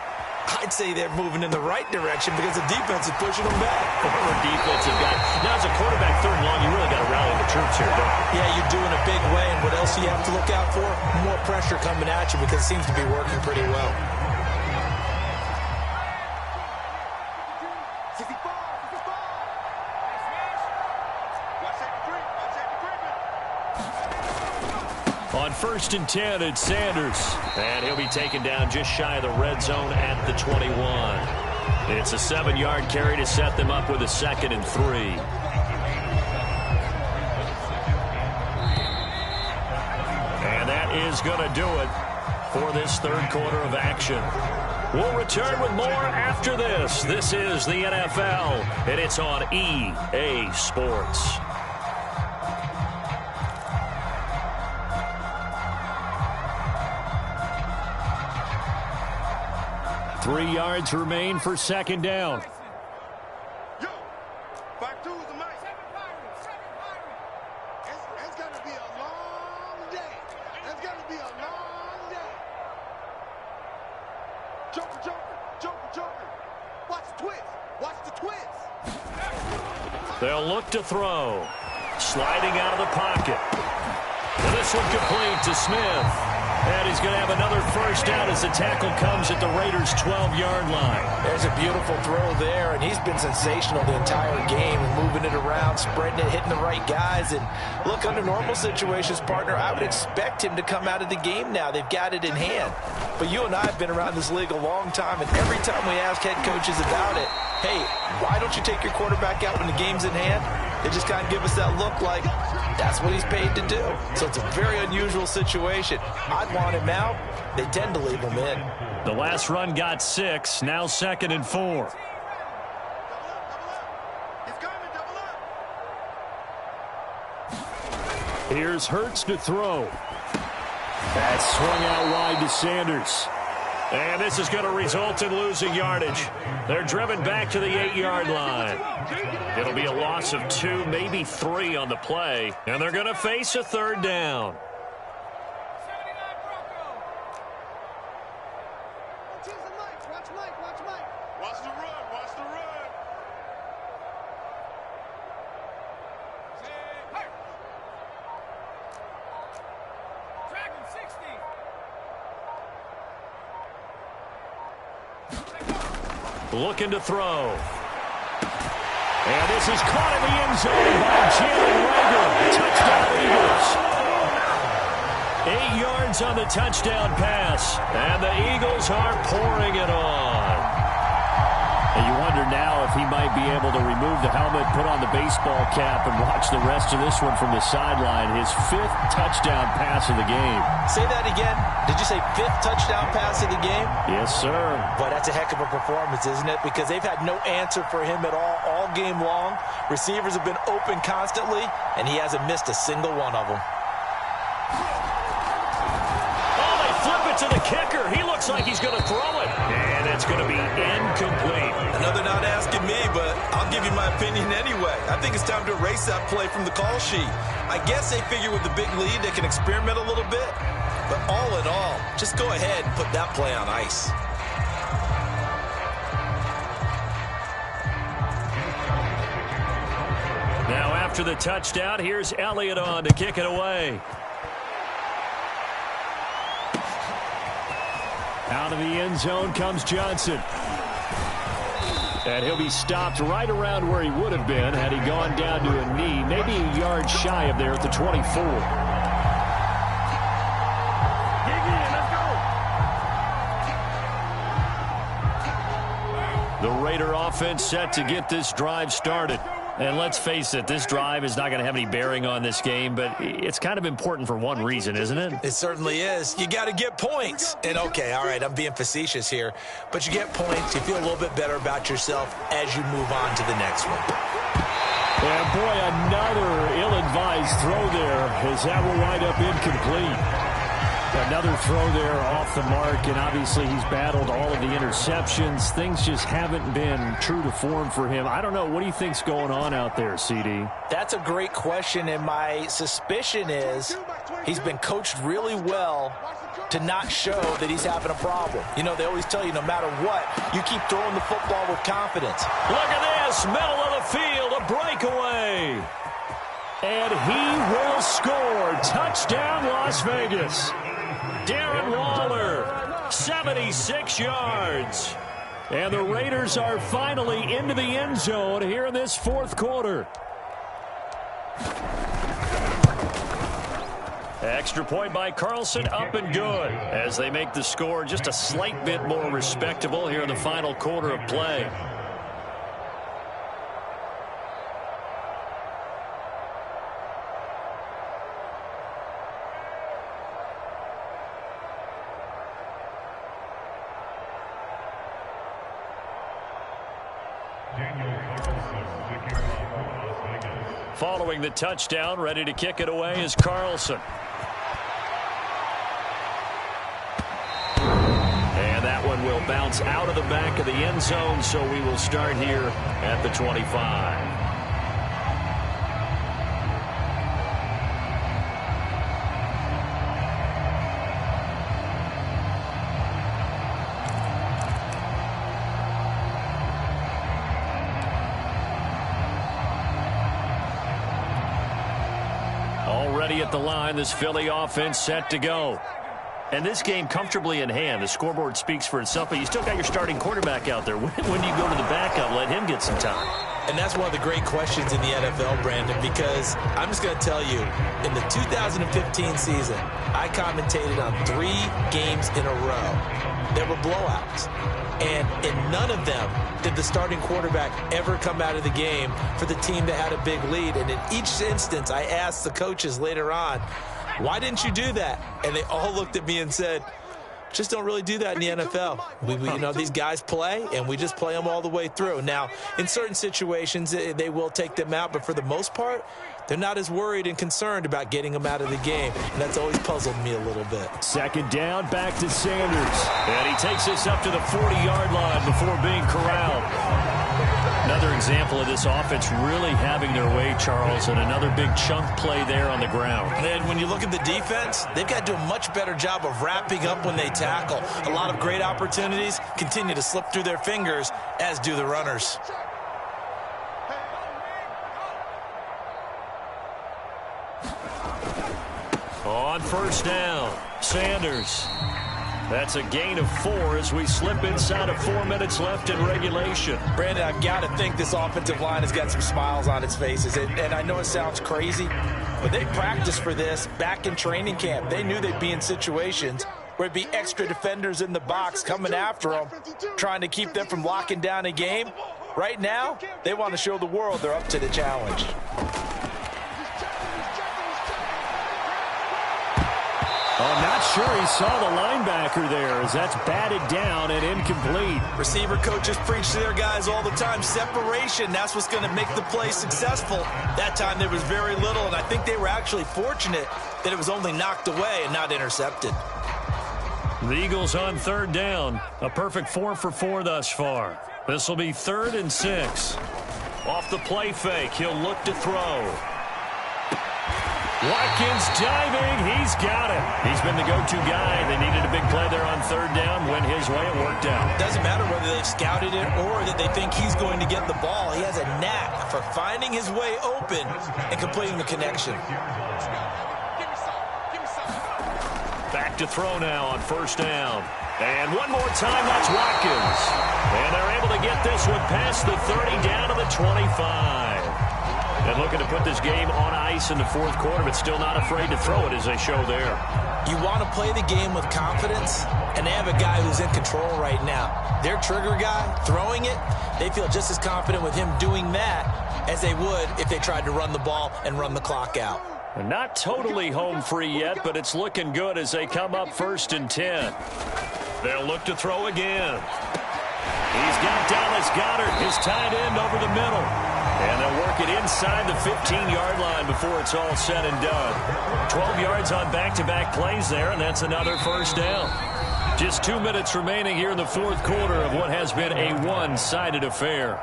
[SPEAKER 3] I'd say they're moving in the right direction because the defense is pushing them back.
[SPEAKER 2] Former defensive guy. Now, as a quarterback, 3rd and long, you really got to rally the troops here, don't you?
[SPEAKER 3] Yeah, you do in a big way. And what else do you have to look out for? More pressure coming at you because it seems to be working pretty well.
[SPEAKER 2] On 1st and 10, it's Sanders. And he'll be taken down just shy of the red zone at the 21. It's a 7-yard carry to set them up with a 2nd and 3. And that is going to do it for this 3rd quarter of action. We'll return with more after this. This is the NFL, and it's on EA Sports. 3 yards remain for 2nd down.
[SPEAKER 5] Yo, back to the mic. It's going to be a long day. It's going to be a long day. Joker, Joker, Joker, Joker. Watch the twist. Watch the twist.
[SPEAKER 2] They'll look to throw. Sliding out of the pocket. And this one complete to Smith. And he's going to have another first down as the tackle comes at the Raiders' 12-yard line.
[SPEAKER 4] There's a beautiful throw there, and he's been sensational the entire game, moving it around, spreading it, hitting the right guys. And look, under normal situations, partner, I would expect him to come out of the game now. They've got it in hand. But you and I have been around this league a long time, and every time we ask head coaches about it, hey, why don't you take your quarterback out when the game's in hand? They just kind of give us that look like that's what he's paid to do. So it's a very unusual situation. I'd want him out. They tend to leave him in.
[SPEAKER 2] The last run got 6. Now 2nd and 4.
[SPEAKER 5] He's coming, double up.
[SPEAKER 2] Here's Hurts to throw. That's swung out wide to Sanders. And this is going to result in losing yardage. They're driven back to the 8-yard line. It'll be a loss of 2, maybe 3 on the play. And they're going to face a 3rd down.
[SPEAKER 5] Watch the run, watch the run. Dragon
[SPEAKER 2] 60. Looking to throw. And this is caught in the end zone by Jalen Rager. Touchdown, Eagles. 8 yards on the touchdown pass. And the Eagles are pouring it on. And you wonder now if he might be able to remove the helmet, put on the baseball cap, and watch the rest of this one from the sideline. His 5th touchdown pass of the game.
[SPEAKER 4] Say that again. Did you say 5th touchdown pass of the game?
[SPEAKER 2] Yes, sir.
[SPEAKER 4] Boy, that's a heck of a performance, isn't it? Because they've had no answer for him at all game long. Receivers have been open constantly, and he hasn't missed a single one of them.
[SPEAKER 2] Oh, they flip it to the kicker. He looks like he's going to throw it. And it's going to be incomplete.
[SPEAKER 3] Another not asking me, but I'll give you my opinion anyway. I think it's time to erase that play from the call sheet. I guess they figure with the big lead they can experiment a little bit. But all in all, just go ahead and put that play on ice.
[SPEAKER 2] Now after the touchdown, here's Elliott on to kick it away. Out of the end zone comes Johnson. And he'll be stopped right around where he would have been had he gone down to a knee, maybe a yard shy of there at the 24. The Raider offense set to get this drive started. And let's face it, this drive is not going to have any bearing on this game, but it's kind of important for one reason, isn't it?
[SPEAKER 3] It certainly is. You got to get points. And okay, all right, I'm being facetious here, but you get points, you feel a little bit better about yourself as you move on to the next one.
[SPEAKER 2] And boy, another ill-advised throw there as that will wind up incomplete. Another throw there off the mark, and obviously he's battled all of the interceptions. Things just haven't been true to form for him. I don't know. What do you think's going on out there, CD?
[SPEAKER 4] That's a great question, and my suspicion is he's been coached really well to not show that he's having a problem. You know, they always tell you no matter what, you keep throwing the football with confidence.
[SPEAKER 2] Look at this, middle of the field, a breakaway. And he will score. Touchdown, Las Vegas. Darren Waller, 76 yards. And the Raiders are finally into the end zone here in this 4th quarter. Extra point by Carlson, up and good, as they make the score just a slight bit more respectable here in the final quarter of play. Following the touchdown, ready to kick it away is Carlson. And that one will bounce out of the back of the end zone, so we will start here at the 25. Already at the line, this Philly offense set to go. And this game comfortably in hand. The scoreboard speaks for itself, but you still got your starting quarterback out there. When do you go to the backup? Let him get some time.
[SPEAKER 3] And that's one of the great questions in the NFL, Brandon, because I'm just going to tell you, in the 2015 season, I commentated on 3 games in a row. There were blowouts. And in none of them did the starting quarterback ever come out of the game for the team that had a big lead. And in each instance, I asked the coaches later on, why didn't you do that? And they all looked at me and said, just don't really do that in the NFL. You know, these guys play, and we just play them all the way through. Now, in certain situations, they will take them out, but for the most part, they're not as worried and concerned about getting him out of the game, and that's always puzzled me a little bit.
[SPEAKER 2] Second down, back to Sanders. And he takes this up to the 40-yard line before being corralled. Another example of this offense really having their way, Charles, and another big chunk play there on the ground.
[SPEAKER 3] And when you look at the defense, they've got to do a much better job of wrapping up when they tackle. A lot of great opportunities continue to slip through their fingers, as do the runners.
[SPEAKER 2] On first down, Sanders. That's a gain of 4 as we slip inside of 4 minutes left in regulation.
[SPEAKER 3] Brandon, I've got to think this offensive line has got some smiles on its faces. And I know it sounds crazy, but they practiced for this back in training camp. They knew they'd be in situations where it'd be extra defenders in the box coming after them, trying to keep them from locking down a game. Right now, they want to show the world they're up to the challenge.
[SPEAKER 2] I'm not sure he saw the linebacker there as that's batted down and incomplete.
[SPEAKER 3] Receiver coaches preach to their guys all the time. Separation, that's what's going to make the play successful. That time there was very little, and I think they were actually fortunate that it was only knocked away and not intercepted.
[SPEAKER 2] The Eagles on third down. A perfect 4 for 4 thus far. This will be 3rd and 6. Off the play fake, he'll look to throw. Watkins diving. He's got it. He's been the go-to guy. They needed a big play there on third down. Went his way. It worked out.
[SPEAKER 3] Doesn't matter whether they've scouted it or that they think he's going to get the ball. He has a knack for finding his way open and completing the connection.
[SPEAKER 2] Back to throw now on first down. And one more time, that's Watkins. And they're able to get this one past the 30 down to the 25. And looking to put this game on ice in the fourth quarter, but still not afraid to throw it as they show there.
[SPEAKER 3] You want to play the game with confidence, and they have a guy who's in control right now. Their trigger guy, throwing it, they feel just as confident with him doing that as they would if they tried to run the ball and run the clock out.
[SPEAKER 2] And not totally home free yet, but it's looking good as they come up 1st and 10. They'll look to throw again. He's got Dallas Goedert, his tight end, over the middle. And they'll work it inside the 15-yard line before it's all said and done. 12 yards on back-to-back plays there, and that's another first down. Just 2 minutes remaining here in the fourth quarter of what has been a one-sided affair.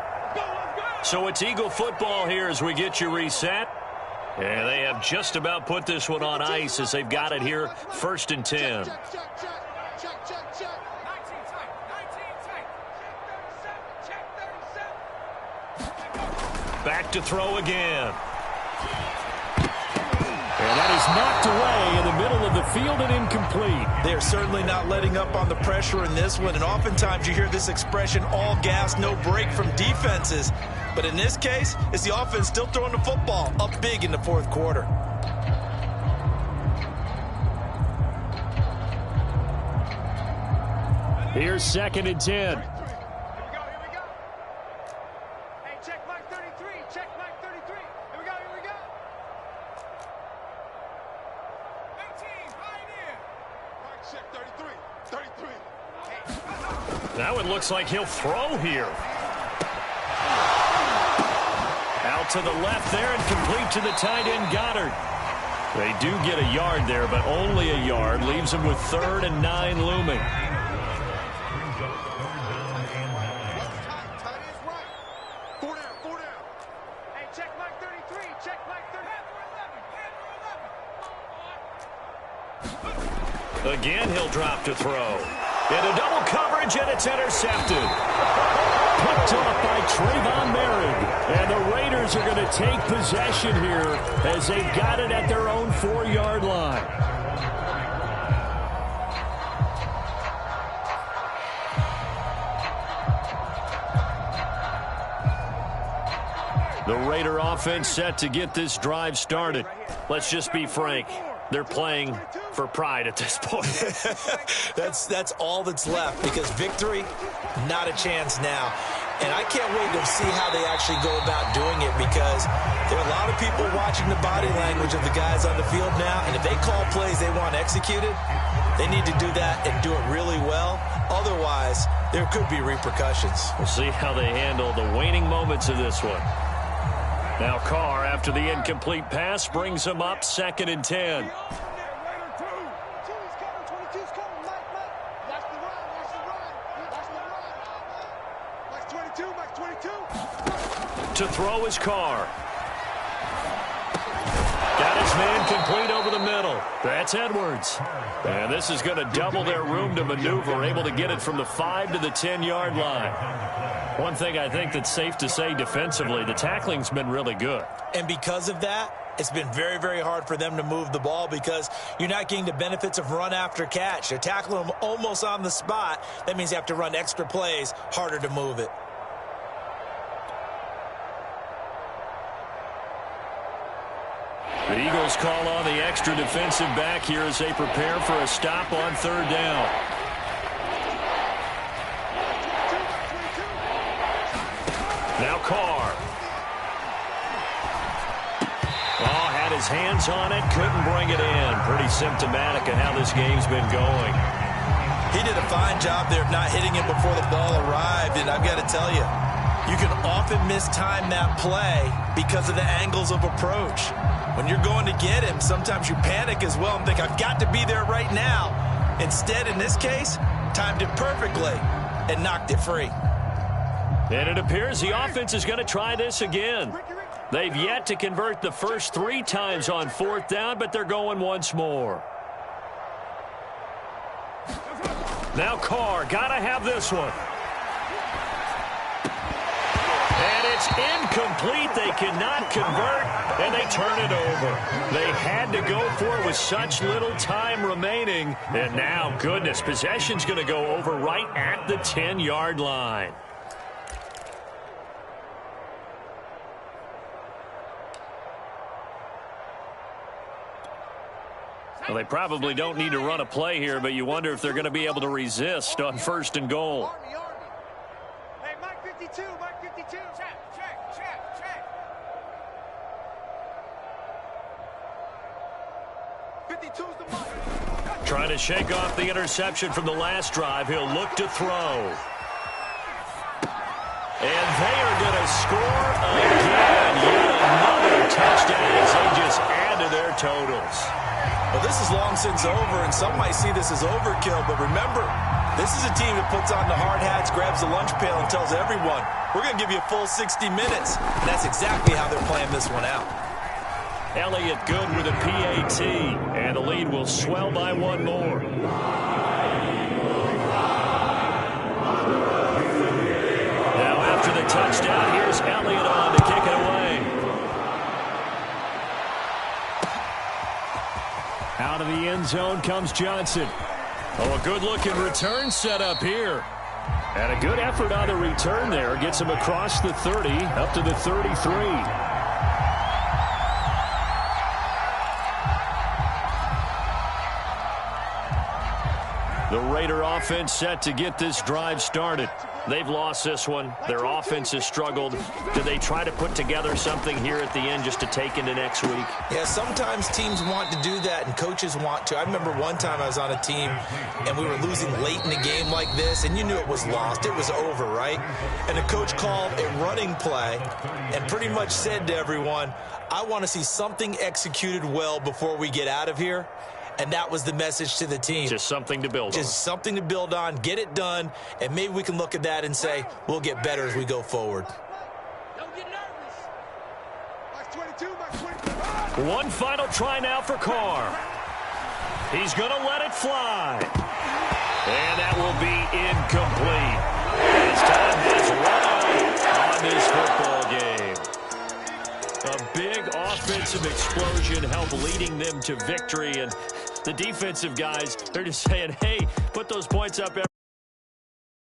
[SPEAKER 2] So it's Eagle football here as we get you reset. And they have just about put this one on ice as they've got it here, 1st and 10. Back to throw again. And that is knocked away in the middle of the field and incomplete.
[SPEAKER 3] They're certainly not letting up on the pressure in this one. And oftentimes you hear this expression, all gas, no break from defenses. But in this case, it's the offense still throwing the football up big in the fourth quarter.
[SPEAKER 2] Here's 2nd and 10. Now it looks like he'll throw here. Out to the left there and complete to the tight end, Goddard. They do get a yard there, but only a yard. Leaves them with 3rd and 9 looming. Again, he'll drop to throw. Into double coverage, and it's intercepted. Picked off by Trayvon Merritt. And the Raiders are going to take possession here as they've got it at their own 4-yard line. The Raider offense set to get this drive started. Let's just be frank. They're playing for pride at this point.
[SPEAKER 3] That's all that's left, because victory, not a chance now. And I can't wait to see how they actually go about doing it, because there are a lot of people watching the body language of the guys on the field now, and if they call plays they want executed, they need to do that and do it really well. Otherwise, there could be repercussions.
[SPEAKER 2] We'll see how they handle the waning moments of this one. Now Carr, after the incomplete pass, brings him up 2nd and 10. To throw his Carr. Got his man complete over the middle. That's Edwards. And this is going to double their room to maneuver, able to get it from the 5 to the 10-yard line. One thing I think that's safe to say defensively, the tackling's been really good.
[SPEAKER 3] And because of that, it's been very, very hard for them to move the ball because you're not getting the benefits of run after catch. They're tackling them almost on the spot. That means you have to run extra plays, harder to move it.
[SPEAKER 2] The Eagles call on the extra defensive back here as they prepare for a stop on 3rd down. Now Carr. Oh, had his hands on it, couldn't bring it in. Pretty symptomatic of how this game's been going.
[SPEAKER 3] He did a fine job there of not hitting it before the ball arrived, and I've got to tell you, you can often mistime that play because of the angles of approach. When you're going to get him, sometimes you panic as well and think, I've got to be there right now. Instead, in this case, timed it perfectly and knocked it free.
[SPEAKER 2] And it appears the offense is going to try this again. They've yet to convert the first 3 times on 4th down, but they're going once more. Now Carr, got to have this one. And it's incomplete. They cannot convert, and they turn it over. They had to go for it with such little time remaining. And now, goodness, possession's going to go over right at the 10-yard line. Well, they probably don't need to run a play here, but you wonder if they're going to be able to resist on 1st and goal.
[SPEAKER 5] Hey, Mike 52, Mike 52. Check. 52's the Mike.
[SPEAKER 2] Trying to shake off the interception from the last drive. He'll look to throw. And they are going to score again. Yet another touchdown as they just add to their totals.
[SPEAKER 3] Well, this is long since over, and some might see this as overkill, but remember, this is a team that puts on the hard hats, grabs the lunch pail, and tells everyone, we're going to give you a full 60 minutes. And that's exactly how they're playing this one out.
[SPEAKER 2] Elliott good with a PAT, and the lead will swell by 1 more. Now after the touchdown, here's Elliott on to kick it away. Out of the end zone comes Johnson. Oh, a good-looking return set up here. And a good effort on the return there. Gets him across the 30, up to the 33. The Raider offense set to get this drive started. They've lost this one. Their offense has struggled. Do they try to put together something here at the end just to take into next week?
[SPEAKER 3] Yeah, sometimes teams want to do that and coaches want to. I remember one time I was on a team and we were losing late in the game like this, and you knew it was lost. It was over, right? And the coach called a running play and pretty much said to everyone, I want to see something executed well before we get out of here. And that was the message to the team.
[SPEAKER 2] Just something to build on.
[SPEAKER 3] Just something to build on, get it done, and maybe we can look at that and say, we'll get better as we go forward.
[SPEAKER 5] Don't get nervous. Max 22, Max 22.
[SPEAKER 2] One final try now for Carr. He's going to let it fly. And that will be incomplete. His time has run out on this football game. A big offensive explosion helped leading them to victory, and the defensive guys, they're just saying, hey, put those points up.